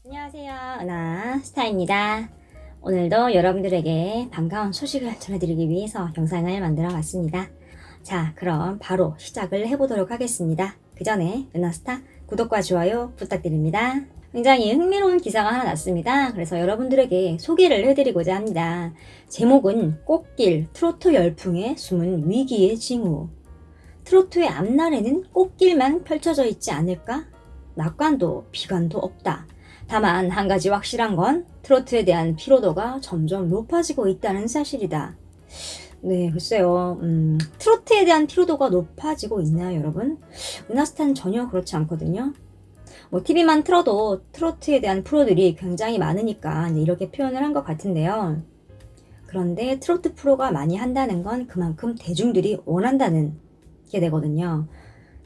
안녕하세요. 은하 스타입니다. 오늘도 여러분들에게 반가운 소식을 전해드리기 위해서 영상을 만들어 봤습니다. 자, 그럼 바로 시작을 해보도록 하겠습니다. 그 전에 은하스타 구독과 좋아요 부탁드립니다. 굉장히 흥미로운 기사가 하나 났습니다. 그래서 여러분들에게 소개를 해드리고자 합니다. 제목은 꽃길 트로트 열풍의 숨은 위기의 징후. 트로트의 앞날에는 꽃길만 펼쳐져 있지 않을까? 낙관도 비관도 없다. 다만 한 가지 확실한 건 트로트에 대한 피로도가 점점 높아지고 있다는 사실이다. 네, 글쎄요. 트로트에 대한 피로도가 높아지고 있나요, 여러분? 은하스타는 전혀 그렇지 않거든요. TV만 틀어도 트로트에 대한 프로들이 굉장히 많으니까 이렇게 표현을 한 것 같은데요. 그런데 트로트 프로가 많이 한다는 건 그만큼 대중들이 원한다는 게 되거든요.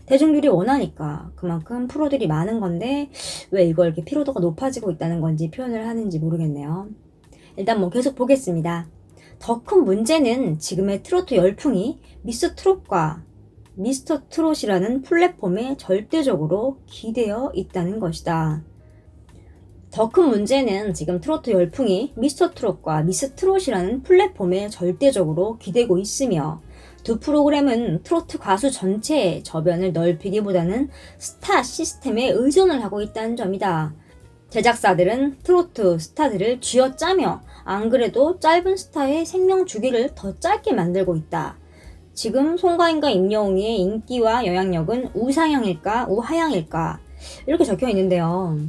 대중들이 원하니까 그만큼 프로들이 많은 건데 왜 이걸 이렇게 피로도가 높아지고 있다는 건지 표현을 하는지 모르겠네요. 일단 계속 보겠습니다. 더 큰 문제는 지금의 트로트 열풍이 미스 트롯과 미스터 트롯이라는 플랫폼에 절대적으로 기대어 있다는 것이다. 더 큰 문제는 지금 트로트 열풍이 미스터 트롯과 미스 트롯이라는 플랫폼에 절대적으로 기대고 있으며 두 프로그램은 트로트 가수 전체의 저변을 넓히기보다는 스타 시스템에 의존을 하고 있다는 점이다. 제작사들은 트로트 스타들을 쥐어짜며 안 그래도 짧은 스타의 생명 주기를 더 짧게 만들고 있다. 지금 송가인과 임영웅의 인기와 영향력은 우상향일까 우하향일까 이렇게 적혀 있는데요.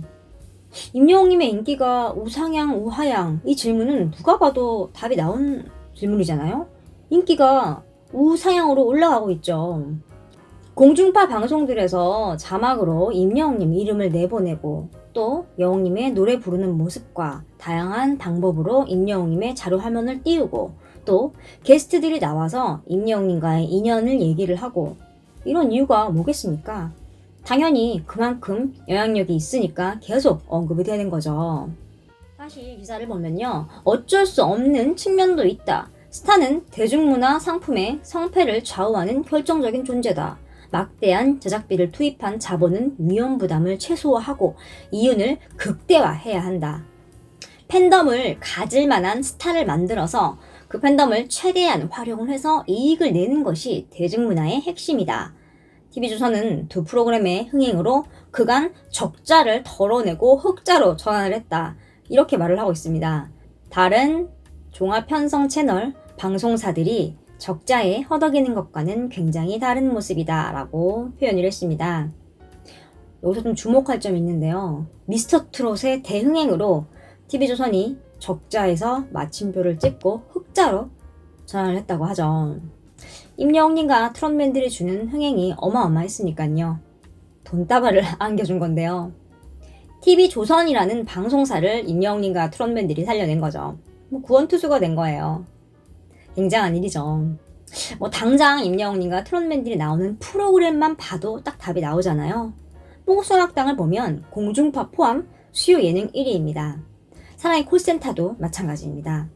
임영웅님의 인기가 우상향 우하향 이 질문은 누가 봐도 답이 나온 질문이잖아요. 인기가 우상향으로 올라가고 있죠. 공중파 방송들에서 자막으로 임영웅님 이름을 내보내고 또 영웅님의 노래 부르는 모습과 다양한 방법으로 임영웅님의 자료 화면을 띄우고 또 게스트들이 나와서 임영웅님과의 인연을 얘기를 하고 이런 이유가 뭐겠습니까? 당연히 그만큼 영향력이 있으니까 계속 언급이 되는 거죠. 사실 기사를 보면요. 어쩔 수 없는 측면도 있다. 스타는 대중문화 상품의 성패를 좌우하는 결정적인 존재다. 막대한 제작비를 투입한 자본은 위험 부담을 최소화하고 이윤을 극대화해야 한다. 팬덤을 가질 만한 스타를 만들어서 그 팬덤을 최대한 활용을 해서 이익을 내는 것이 대중문화의 핵심이다. TV조선은 두 프로그램의 흥행으로 그간 적자를 덜어내고 흑자로 전환을 했다. 이렇게 말을 하고 있습니다. 다른 종합편성 채널 방송사들이 적자에 허덕이는 것과는 굉장히 다른 모습이다 라고 표현을 했습니다. 여기서 좀 주목할 점이 있는데요. 미스터 트롯의 대흥행으로 TV조선이 적자에서 마침표를 찍고 흑자로 전환을 했다고 하죠. 임영웅님과 트롯맨들이 주는 흥행이 어마어마했으니까요. 돈다발을 안겨준 건데요. TV조선이라는 방송사를 임영웅님과 트롯맨들이 살려낸 거죠. 구원투수가 된 거예요. 굉장한 일이죠. 당장 임영웅님과 트롯맨들이 나오는 프로그램만 봐도 딱 답이 나오잖아요. 뽕소락당을 보면 공중파 포함 수요 예능 1위입니다. 사랑의 콜센터도 마찬가지입니다.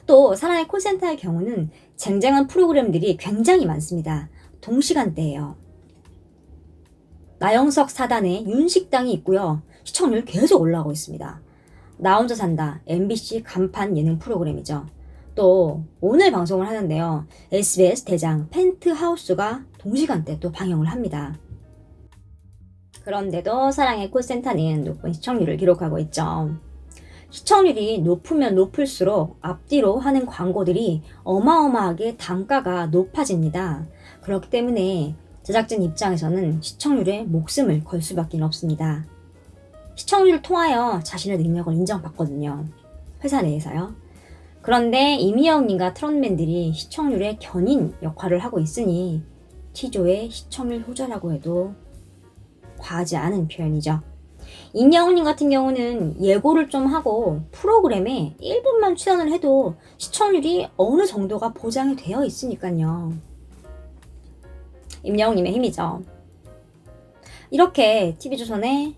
또 사랑의 콜센터의 경우는 쟁쟁한 프로그램들이 굉장히 많습니다. 동시간대예요. 나영석 사단의 윤식당이 있고요. 시청률 계속 올라가고 있습니다. 나 혼자 산다 MBC 간판 예능 프로그램이죠. 또 오늘 방송을 하는데요. SBS 대장 펜트하우스가 동시간대 또 방영을 합니다. 그런데도 사랑의 콜센터는 높은 시청률을 기록하고 있죠. 시청률이 높으면 높을수록 앞뒤로 하는 광고들이 어마어마하게 단가가 높아집니다. 그렇기 때문에 제작진 입장에서는 시청률에 목숨을 걸 수밖에 없습니다. 시청률을 통하여 자신의 능력을 인정받거든요. 회사 내에서요. 그런데 임영웅님과 트롯맨들이 시청률의 견인 역할을 하고 있으니 T조의 시청률 효자라고 해도 과하지 않은 표현이죠. 임영웅님 같은 경우는 예고를 좀 하고 프로그램에 1분만 출연을 해도 시청률이 어느 정도가 보장이 되어 있으니까요. 임영웅님의 힘이죠. 이렇게 TV조선의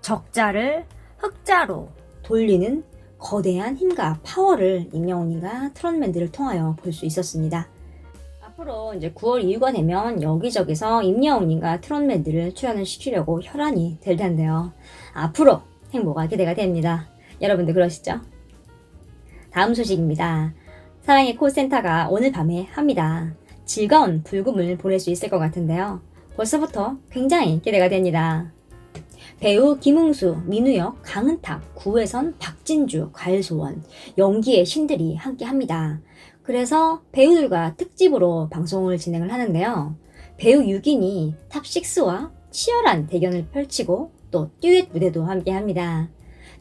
적자를 흑자로 돌리는 거대한 힘과 파워를 임영웅님과 트롯맨들을 통하여 볼 수 있었습니다. 앞으로 이제 9월 이후가 되면 여기저기서 임영웅님과 트롯맨들을 출연을 시키려고 혈안이 될 텐데요. 앞으로 행보가 기대가 됩니다. 여러분도 그러시죠? 다음 소식입니다. 사랑의 콜센터가 오늘 밤에 합니다. 즐거운 불금을 보낼 수 있을 것 같은데요. 벌써부터 굉장히 기대가 됩니다. 배우 김웅수, 민우역, 강은탁, 구혜선, 박진주, 괄소원, 연기의 신들이 함께 합니다. 그래서 배우들과 특집으로 방송을 진행을 하는데요. 배우 6인이 탑6와 치열한 대결을 펼치고 또 듀엣 무대도 함께 합니다.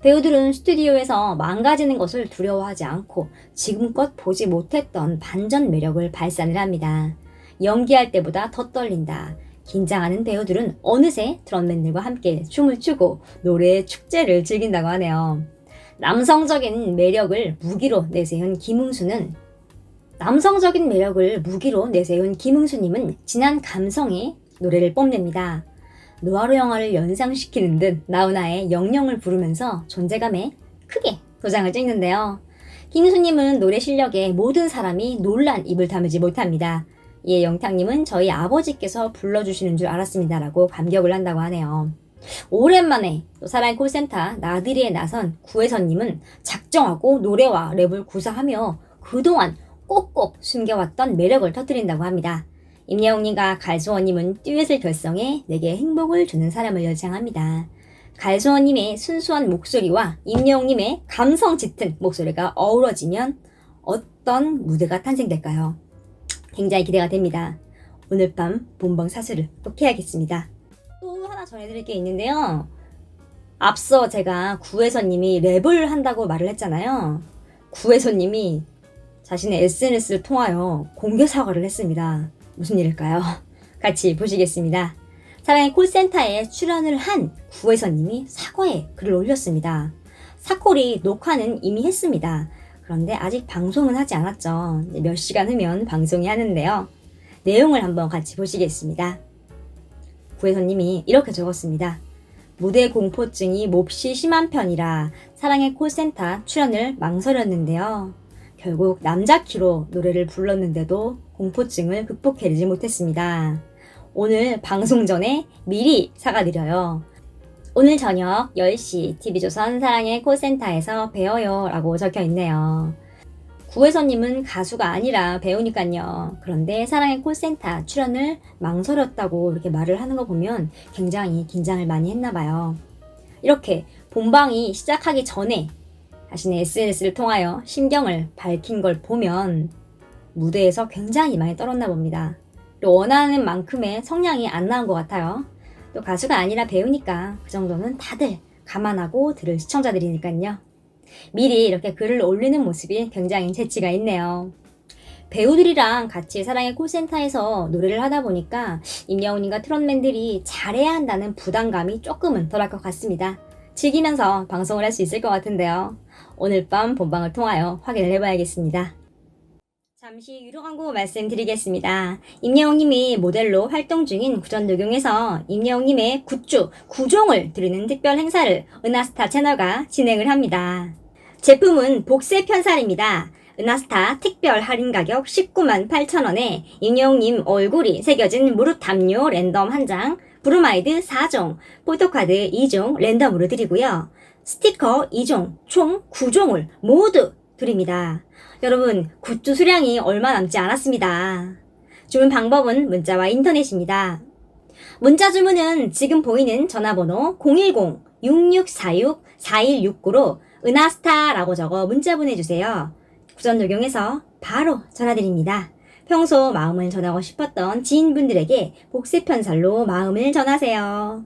배우들은 스튜디오에서 망가지는 것을 두려워하지 않고 지금껏 보지 못했던 반전 매력을 발산을 합니다. 연기할 때보다 더 떨린다. 긴장하는 배우들은 어느새 드럼맨들과 함께 춤을 추고 노래의 축제를 즐긴다고 하네요. 남성적인 매력을 무기로 내세운 김웅수님은 진한 감성의 노래를 뽐냅니다. 노하로 영화를 연상시키는 듯 나훈아의 영영을 부르면서 존재감에 크게 도장을 찍는데요. 김웅수님은 노래 실력에 모든 사람이 놀란 입을 다물지 못합니다. 이에 영탁님은 저희 아버지께서 불러주시는 줄 알았습니다 라고 감격을 한다고 하네요. 오랜만에 또 사랑의 콜센터 나들이에 나선 구혜선님은 작정하고 노래와 랩을 구사하며 그동안 꼭꼭 숨겨왔던 매력을 터뜨린다고 합니다. 임예웅님과 갈소원님은 듀엣을 결성해 내게 행복을 주는 사람을 열창합니다. 갈소원님의 순수한 목소리와 임예웅님의 감성 짙은 목소리가 어우러지면 어떤 무대가 탄생될까요? 굉장히 기대가 됩니다. 오늘 밤 본방 사수를 꼭 해야겠습니다. 또 하나 전해드릴 게 있는데요. 앞서 제가 구혜선님이 랩을 한다고 말을 했잖아요. 구혜선님이 자신의 SNS를 통하여 공개 사과를 했습니다. 무슨 일일까요? 같이 보시겠습니다. 사랑의 콜센터에 출연을 한 구혜선님이 사과의 글을 올렸습니다. 사콜이 녹화는 이미 했습니다. 그런데 아직 방송은 하지 않았죠. 몇 시간 후면 방송이 하는데요. 내용을 한번 같이 보시겠습니다. 구혜선님이 이렇게 적었습니다. 무대 공포증이 몹시 심한 편이라 사랑의 콜센터 출연을 망설였는데요. 결국 남자 키로 노래를 불렀는데도 공포증을 극복해내지 못했습니다. 오늘 방송 전에 미리 사과드려요. 오늘 저녁 10시 TV조선 사랑의 콜센터에서 뵈어요 라고 적혀있네요. 구혜선님은 가수가 아니라 배우니까요. 그런데 사랑의 콜센터 출연을 망설였다고 이렇게 말을 하는 거 보면 굉장히 긴장을 많이 했나봐요. 이렇게 본방이 시작하기 전에 자신의 SNS를 통하여 심경을 밝힌 걸 보면 무대에서 굉장히 많이 떨었나 봅니다. 또 원하는 만큼의 성량이 안 나온 것 같아요. 또 가수가 아니라 배우니까 그 정도는 다들 감안하고 들을 시청자들이니까요. 미리 이렇게 글을 올리는 모습이 굉장히 재치가 있네요. 배우들이랑 같이 사랑의 콜센터에서 노래를 하다 보니까 임영웅님과 트롯맨들이 잘해야 한다는 부담감이 조금은 덜할 것 같습니다. 즐기면서 방송을 할 수 있을 것 같은데요. 오늘 밤 본방을 통하여 확인을 해봐야겠습니다. 잠시 유료 광고 말씀드리겠습니다. 임예웅님이 모델로 활동 중인 구전녹용에서 임예웅님의 굿즈, 구종을 드리는 특별 행사를 은하스타 채널과 진행을 합니다. 제품은 복세 편살입니다. 은하스타 특별 할인 가격 198,000원에 임예웅님 얼굴이 새겨진 무릎 담요 랜덤 1장, 브로마이드 4종, 포토카드 2종 랜덤으로 드리고요. 스티커 2종, 총 9종을 모두 드립니다. 여러분, 굿즈 수량이 얼마 남지 않았습니다. 주문 방법은 문자와 인터넷입니다. 문자 주문은 지금 보이는 전화번호 010-6646-4169로 은하스타라고 적어 문자 보내주세요. 구전녹용에서 바로 전화드립니다. 평소 마음을 전하고 싶었던 지인분들에게 복세 편살로 마음을 전하세요.